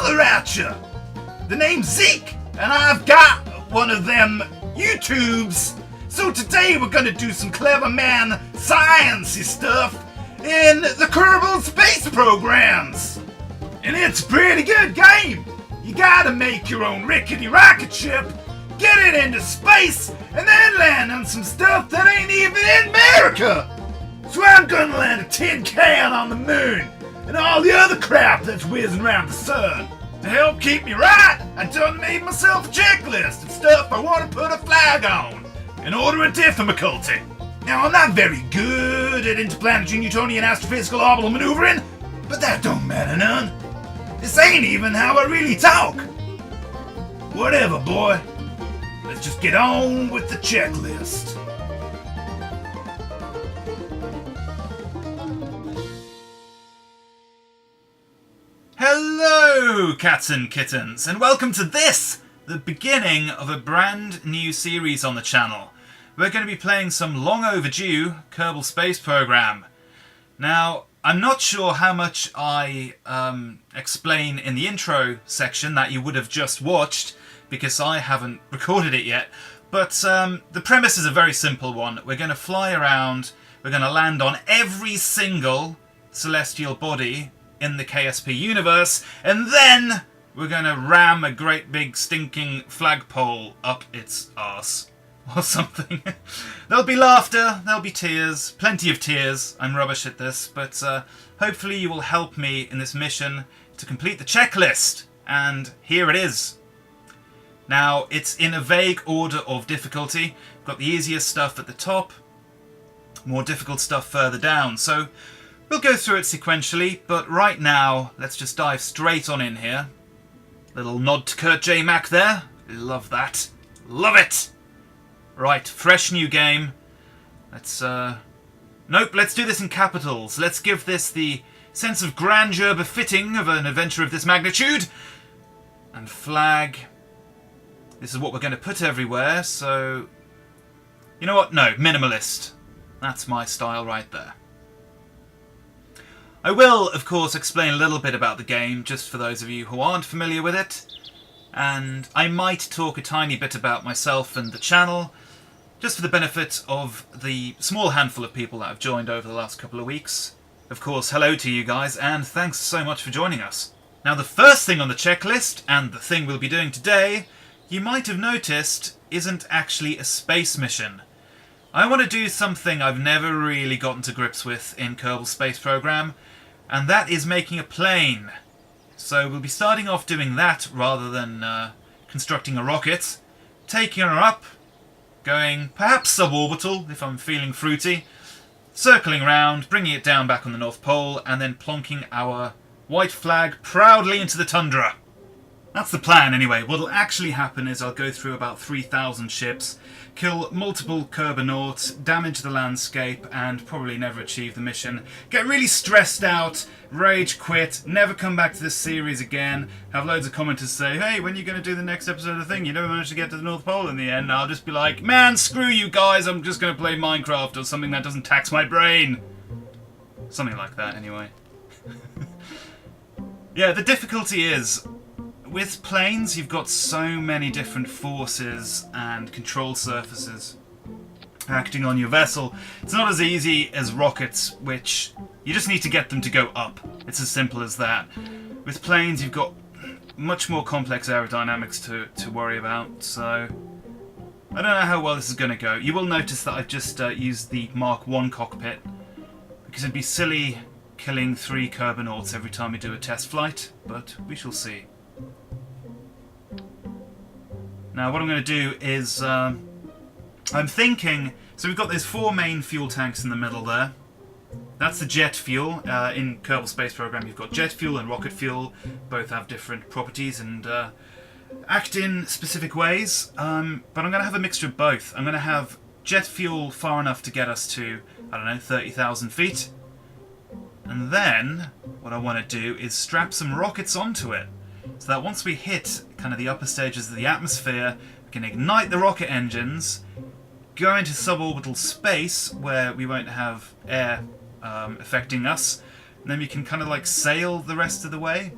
holler at you. The name's Zeke, and I've got one of them YouTubes. So today we're gonna do some clever man sciencey stuff in the Kerbal Space Programs. And it's a pretty good game. You gotta make your own rickety rocket ship, get it into space, and then land on some stuff that ain't even in America. So I'm gonna land a tin can on the moon and all the other crap that's whizzing around the sun. To help keep me right, I done made myself a checklist of stuff I want to put a flag on in order of difficulty. Now, I'm not very good at interplanetary Newtonian astrophysical orbital maneuvering, but that don't matter none. This ain't even how I really talk. Whatever, boy. Let's just get on with the checklist. Hello, cats and kittens, and welcome to this, the beginning of a brand new series on the channel. We're going to be playing some long overdue Kerbal Space Program. Now, I'm not sure how much I explain in the intro section that you would have just watched, because I haven't recorded it yet, but the premise is a very simple one. We're going to fly around, we're going to land on every single celestial body in the KSP universe, and then we're going to ram a great big stinking flagpole up its arse. Or something. There'll be laughter, there'll be tears, plenty of tears. I'm rubbish at this, but hopefully you will help me in this mission to complete the checklist. And here it is. Now, it's in a vague order of difficulty. We've got the easiest stuff at the top, more difficult stuff further down. So we'll go through it sequentially, but right now, let's just dive straight on in here. Little nod to Kurt J. Mac there. Love that. Love it! Right, fresh new game. Let's, nope, let's do this in capitals. Let's give this the sense of grandeur befitting of an adventure of this magnitude. And flag. This is what we're going to put everywhere, so... You know what? No, minimalist. That's my style right there. I will, of course, explain a little bit about the game, just for those of you who aren't familiar with it. And I might talk a tiny bit about myself and the channel, just for the benefit of the small handful of people that have joined over the last couple of weeks. Of course, hello to you guys, and thanks so much for joining us. Now, the first thing on the checklist, and the thing we'll be doing today, you might have noticed, isn't actually a space mission. I want to do something I've never really gotten to grips with in Kerbal Space Program, and that is making a plane. So we'll be starting off doing that rather than constructing a rocket, taking her up, going perhaps suborbital if I'm feeling fruity, circling around, bringing it down back on the North Pole, and then plonking our white flag proudly into the tundra. That's the plan anyway. What'll actually happen is I'll go through about 3,000 ships, kill multiple Kerbonauts, damage the landscape, and probably never achieve the mission. Get really stressed out, rage quit, never come back to this series again, have loads of commenters say, hey, when are you going to do the next episode of the thing? You never managed to get to the North Pole in the end. And I'll just be like, man, screw you guys, I'm just going to play Minecraft or something that doesn't tax my brain. Something like that, anyway. Yeah, the difficulty is, with planes, you've got so many different forces and control surfaces acting on your vessel. It's not as easy as rockets, which you just need to get them to go up. It's as simple as that. With planes, you've got much more complex aerodynamics to worry about, so I don't know how well this is going to go. You will notice that I've just used the Mark 1 cockpit, because it'd be silly killing 3 Kerbonauts every time we do a test flight, but we shall see. Now what I'm going to do is, I'm thinking, so we've got those 4 main fuel tanks in the middle there. That's the jet fuel. In Kerbal Space Program you've got jet fuel and rocket fuel. Both have different properties and act in specific ways. But I'm going to have a mixture of both. I'm going to have jet fuel far enough to get us to, I don't know, 30,000 feet. And then what I want to do is strap some rockets onto it, so that once we hit kind of the upper stages of the atmosphere, we can ignite the rocket engines, go into suborbital space where we won't have air affecting us, and then we can kind of like sail the rest of the way.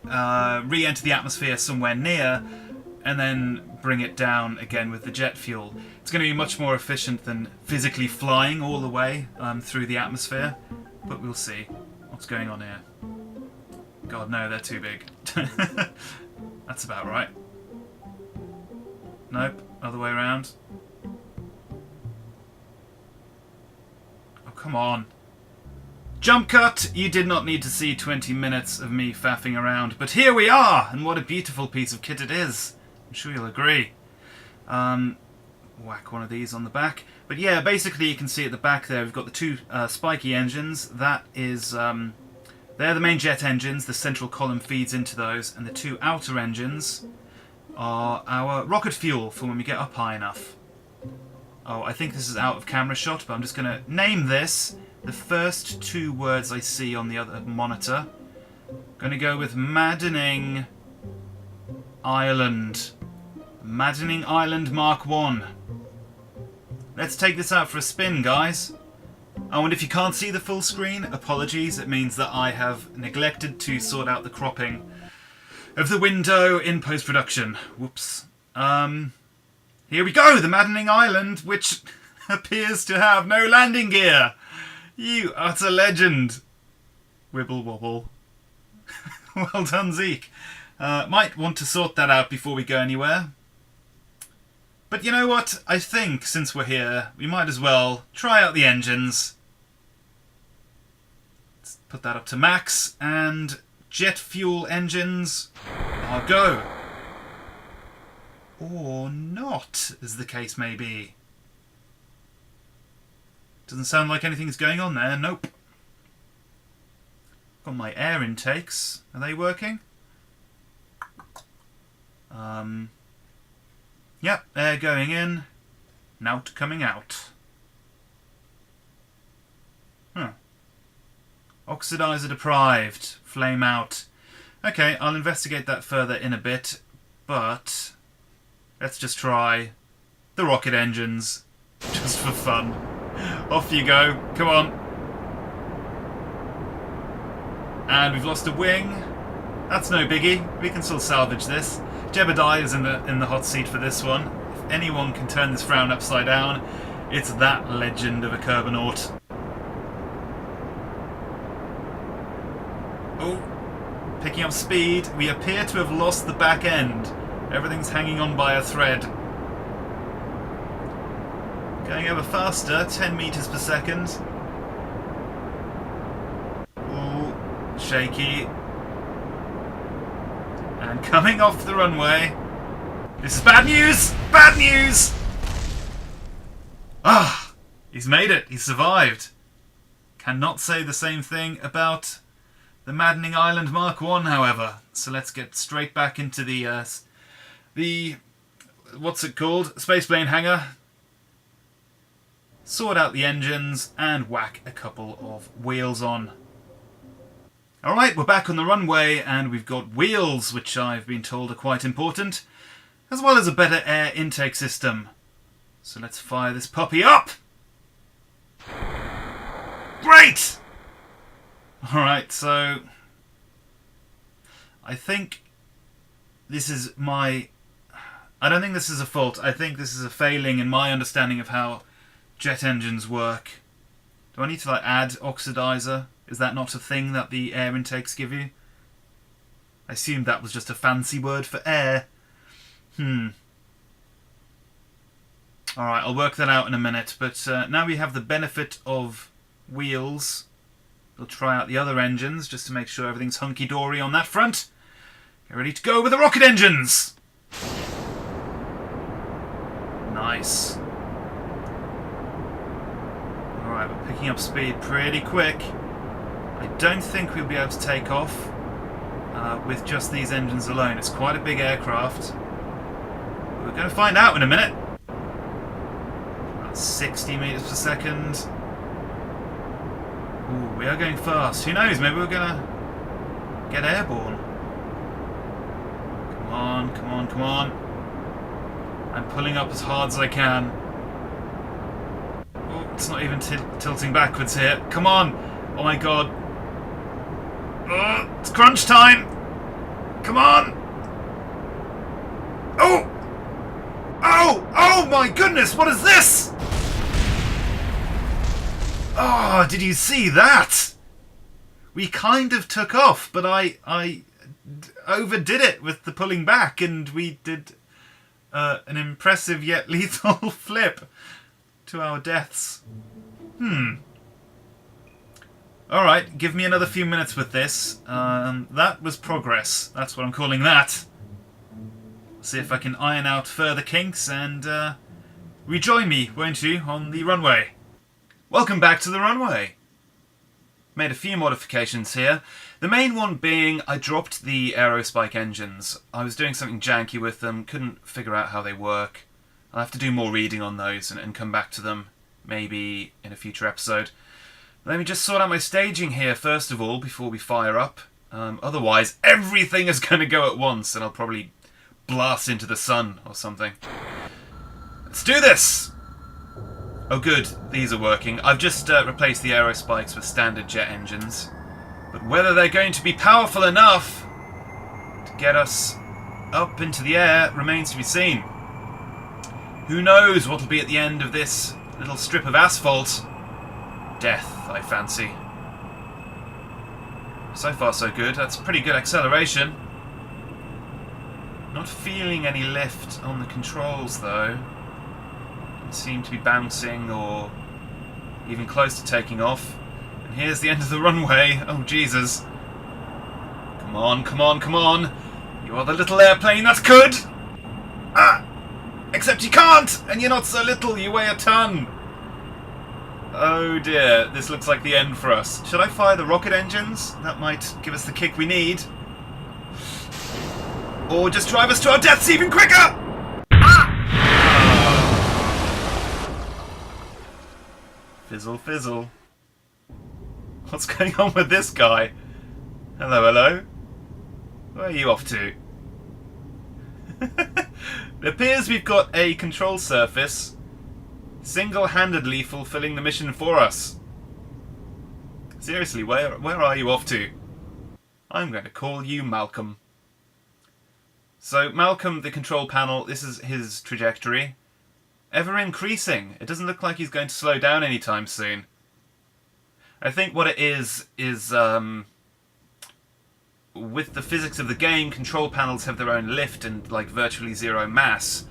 re-enter the atmosphere somewhere near, and then bring it down again with the jet fuel. It's going to be much more efficient than physically flying all the way through the atmosphere, but we'll see what's going on here. God, no, they're too big. That's about right. Nope, other way around. Oh, come on. Jump cut! You did not need to see 20 minutes of me faffing around, but here we are! And what a beautiful piece of kit it is. I'm sure you'll agree. Whack one of these on the back. But yeah, basically you can see at the back there we've got the two spiky engines. That is, they're the main jet engines. The central column feeds into those. And the two outer engines are our rocket fuel for when we get up high enough. Oh, I think this is out of camera shot, but I'm just going to name this the first two words I see on the other monitor. Going to go with Maddening Island. Maddening Island Mark 1. Let's take this out for a spin, guys. Oh, and if you can't see the full screen, apologies. It means that I have neglected to sort out the cropping of the window in post-production. Whoops. Here we go, the Maddening Island, which appears to have no landing gear. You utter legend. Wibble wobble. Well done, Zeke. Might want to sort that out before we go anywhere. But you know what? I think, since we're here, we might as well try out the engines. Let's put that up to max, and jet fuel engines are go. Or not, as the case may be. Doesn't sound like anything's going on there. Nope. Got my air intakes. Are they working? Yep, air going in, nout coming out. Huh. Oxidizer deprived, flame out. Okay, I'll investigate that further in a bit, but let's just try the rocket engines, just for fun. Off you go, come on. And we've lost a wing. That's no biggie, we can still salvage this. Jebediah is in the hot seat for this one. If anyone can turn this frown upside down, it's that legend of a Kerbanaut. Oh, picking up speed. We appear to have lost the back end. Everything's hanging on by a thread. Going ever faster, 10 meters per second. Ooh, shaky. And coming off the runway. This is bad news! Bad news! Ah! He's made it. He's survived. Cannot say the same thing about the Maddening Island Mark 1, however. So let's get straight back into the what's it called? Spaceplane hangar. Sort out the engines and whack a couple of wheels on. Alright, we're back on the runway and we've got wheels, which I've been told are quite important, as well as a better air intake system. So let's fire this puppy up! Great! Alright, so I think this is my... I don't think this is a fault. I think this is a failing in my understanding of how jet engines work. Do I need to add oxidizer? Is that not a thing that the air intakes give you? I assumed that was just a fancy word for air. Alright, I'll work that out in a minute. But now we have the benefit of wheels. We'll try out the other engines just to make sure everything's hunky-dory on that front. Get ready to go with the rocket engines! Nice. Alright, we're picking up speed pretty quick. I don't think we'll be able to take off with just these engines alone. It's quite a big aircraft. We're going to find out in a minute. About 60 meters per second. Ooh, we are going fast. Who knows? Maybe we're going to get airborne. Come on, come on, come on. I'm pulling up as hard as I can. Oh, it's not even tilting backwards here. Come on. Oh my god. Oh, it's crunch time. Come on! Oh! Oh! Oh my goodness, what is this? Oh, did you see that? We kind of took off, but I overdid it with the pulling back, and we did an impressive yet lethal flip to our deaths. Alright, give me another few minutes with this. That was progress. That's what I'm calling that. See if I can iron out further kinks and rejoin me, won't you, on the runway. Welcome back to the runway. Made a few modifications here. The main one being I dropped the Aerospike engines. I was doing something janky with them, couldn't figure out how they work. I'll have to do more reading on those and come back to them, maybe in a future episode. Let me just sort out my staging here first of all before we fire up. Otherwise, everything is going to go at once and I'll probably blast into the sun or something. Let's do this! Oh good, these are working. I've just replaced the Aerospikes with standard jet engines. But whether they're going to be powerful enough to get us up into the air remains to be seen. Who knows what will be at the end of this little strip of asphalt? Death, I fancy. So far so good. That's pretty good acceleration. Not feeling any lift on the controls though. Don't seem to be bouncing or even close to taking off. And here's the end of the runway. Oh Jesus. Come on, come on, come on. You are the little airplane that could. Ah! Except you can't! And you're not so little, you weigh a ton. Oh dear, this looks like the end for us. Should I fire the rocket engines? That might give us the kick we need. Or just drive us to our deaths even quicker! Ah! Fizzle, fizzle. What's going on with this guy? Hello, hello. Where are you off to? It appears we've got a control surface single-handedly fulfilling the mission for us. Seriously, where are you off to? I'm going to call you Malcolm. So Malcolm, the control panel, this is his trajectory. Ever increasing. It doesn't look like he's going to slow down anytime soon. I think what it is with the physics of the game, control panels have their own lift and like virtually zero mass.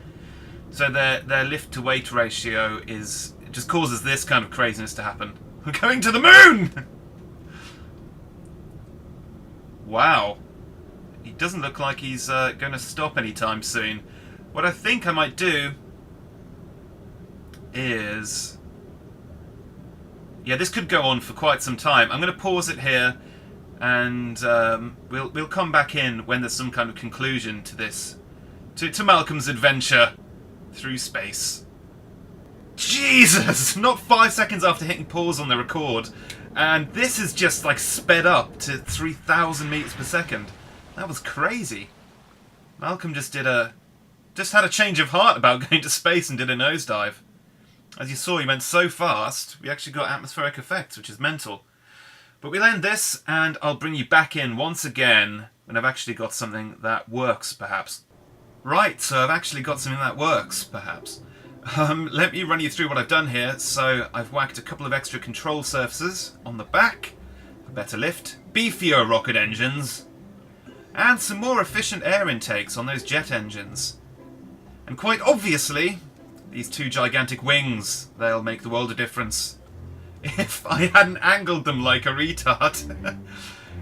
So their lift to weight ratio just causes this kind of craziness to happen. We're going to the moon! Wow. He doesn't look like he's going to stop anytime soon. What I think I might do is... yeah, this could go on for quite some time. I'm going to pause it here, and we'll come back in when there's some kind of conclusion to this, to Malcolm's adventure through space. Jesus! Not 5 seconds after hitting pause on the record, and this is just like sped up to 3,000 meters per second. That was crazy. Malcolm just had a change of heart about going to space and did a nosedive. As you saw, he went so fast, we actually got atmospheric effects, which is mental. But we'll end this, and I'll bring you back in once again when I've actually got something that works, perhaps. Right, so I've actually got something that works, perhaps. Let me run you through what I've done here. So I've whacked a couple of extra control surfaces on the back, for better lift, beefier rocket engines, and some more efficient air intakes on those jet engines. And quite obviously, these two gigantic wings, they'll make the world a difference. If I hadn't angled them like a retard.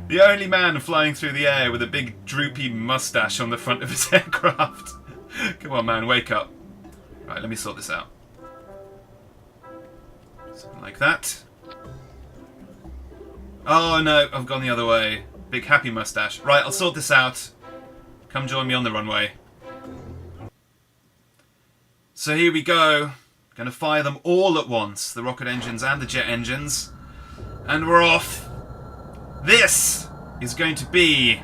The only man flying through the air with a big droopy mustache on the front of his aircraft. Come on man, wake up. Right, let me sort this out. Something like that. Oh no, I've gone the other way. Big happy mustache. Right, I'll sort this out. Come join me on the runway. So here we go. Going to fire them all at once. The rocket engines and the jet engines. And we're off. This is going to be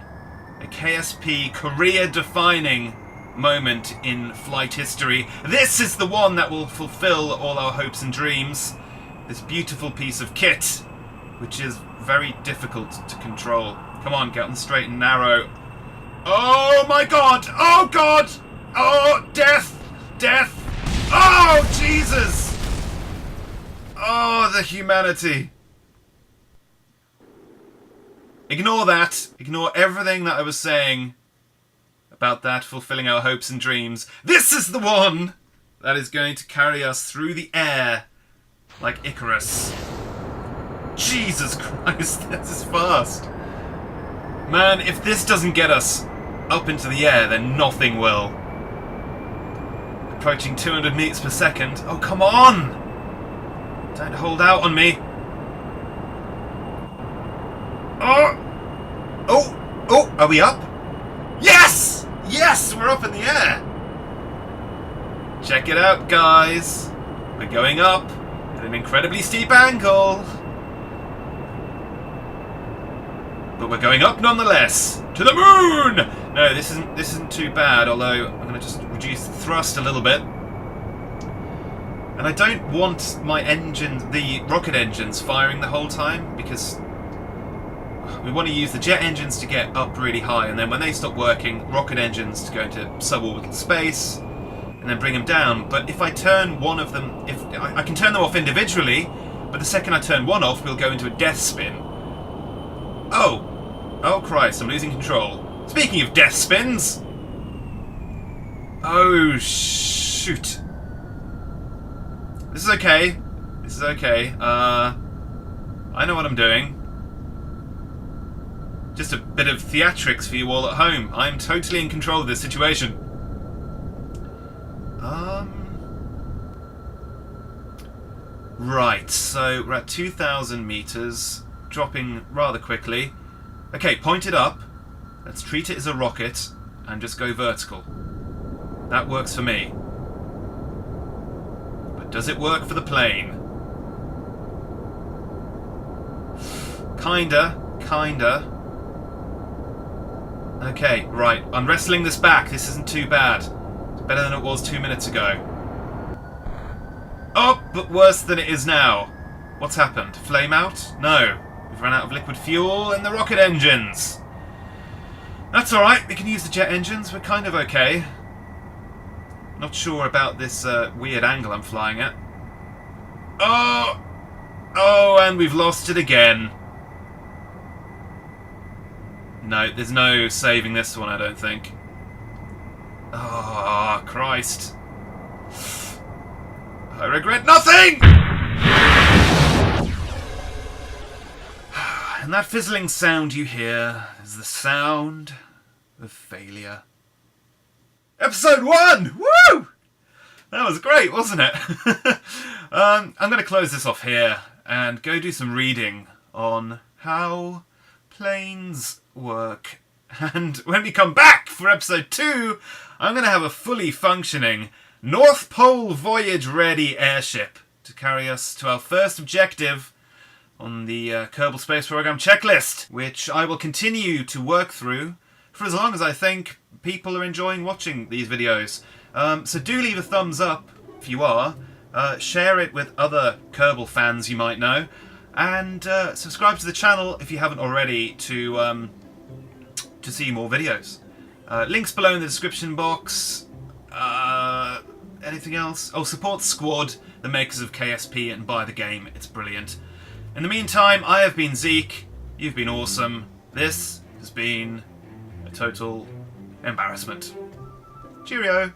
a KSP career-defining moment in flight history. This is the one that will fulfill all our hopes and dreams. This beautiful piece of kit, which is very difficult to control. Come on, get on the straight and narrow. Oh my god! Oh god! Oh, death! Death! Oh, Jesus! Oh, the humanity. Ignore that. Ignore everything that I was saying about that fulfilling our hopes and dreams. This is the one that is going to carry us through the air like Icarus. Jesus Christ, this is fast. Man, if this doesn't get us up into the air, then nothing will. Approaching 200 meters per second. Oh, come on! Don't hold out on me. Oh! Oh! Oh! Are we up? Yes! Yes! We're up in the air! Check it out, guys. We're going up at an incredibly steep angle. But we're going up nonetheless. To the moon! No, this isn't too bad, although I'm going to just reduce the thrust a little bit. And I don't want my the rocket engines firing the whole time, because we want to use the jet engines to get up really high, and then when they stop working, rocket engines to go into suborbital space, and then bring them down. But if I turn one of them, if I can turn them off individually, but the second I turn one off, we'll go into a death spin. Oh! Oh Christ, I'm losing control. Speaking of death spins! Oh, shoot. This is okay. This is okay. I know what I'm doing. Just a bit of theatrics for you all at home. I'm totally in control of this situation. Right, so we're at 2,000 meters, dropping rather quickly. Okay, point it up. Let's treat it as a rocket and just go vertical. That works for me. But does it work for the plane? Kinda. Okay, right. I'm wrestling this back. This isn't too bad. It's better than it was 2 minutes ago. Oh, but worse than it is now. What's happened? Flame out? No. We've run out of liquid fuel in the rocket engines. That's alright. We can use the jet engines. We're kind of okay. Not sure about this weird angle I'm flying at. Oh! Oh, and we've lost it again. No, there's no saving this one, I don't think. Oh, Christ. I regret nothing! And that fizzling sound you hear is the sound of failure. Episode 1! Woo! That was great, wasn't it? I'm going to close this off here and go do some reading on how planes work. And when we come back for episode 2, I'm going to have a fully functioning North Pole voyage ready airship to carry us to our first objective on the Kerbal Space Program checklist, which I will continue to work through for as long as I think people are enjoying watching these videos. So do leave a thumbs up if you are, share it with other Kerbal fans you might know, and subscribe to the channel if you haven't already to see more videos. Links below in the description box. Anything else? Oh, support Squad, the makers of KSP, and buy the game. It's brilliant. In the meantime, I have been Zeke. You've been awesome. This has been a total embarrassment. Cheerio.